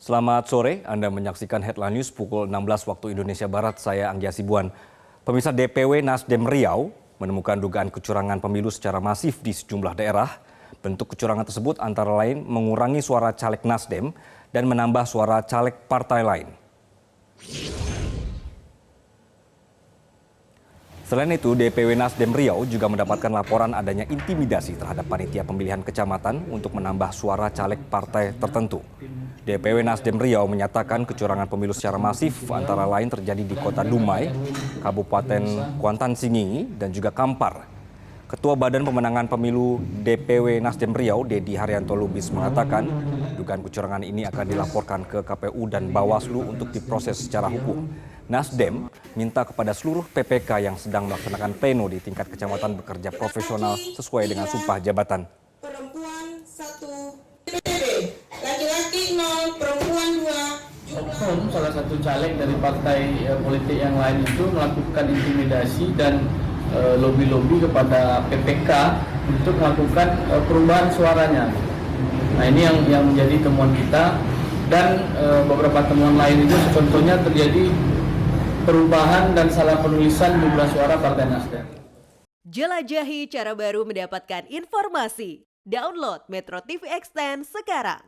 Selamat sore, Anda menyaksikan Headline News pukul 16 waktu Indonesia Barat. Saya Anggi Hasibuan. Pemirsa DPW Nasdem Riau menemukan dugaan kecurangan pemilu secara masif di sejumlah daerah. Bentuk kecurangan tersebut antara lain mengurangi suara caleg Nasdem dan menambah suara caleg partai lain. Selain itu, DPW Nasdem Riau juga mendapatkan laporan adanya intimidasi terhadap panitia pemilihan kecamatan untuk menambah suara caleg partai tertentu. DPW Nasdem Riau menyatakan kecurangan pemilu secara masif antara lain terjadi di Kota Dumai, Kabupaten Kuantan Singingi, dan juga Kampar. Ketua Badan Pemenangan Pemilu DPW Nasdem Riau, Dedi Haryanto Lubis, mengatakan dugaan kecurangan ini akan dilaporkan ke KPU dan Bawaslu untuk diproses secara hukum. Nasdem minta kepada seluruh PPK yang sedang melaksanakan pleno di tingkat kecamatan bekerja profesional sesuai dengan sumpah jabatan. Perempuan 1 DPD, laki-laki 0, perempuan 2. Oknum salah satu caleg dari partai politik yang lain itu melakukan intimidasi dan lobi-lobi kepada PPK untuk melakukan perubahan suaranya. Nah, ini yang menjadi temuan kita, dan beberapa temuan lain itu contohnya terjadi perubahan dan salah penulisan jumlah suara Partai Nasdem. Jelajahi cara baru mendapatkan informasi. Download Metro TV Extend sekarang.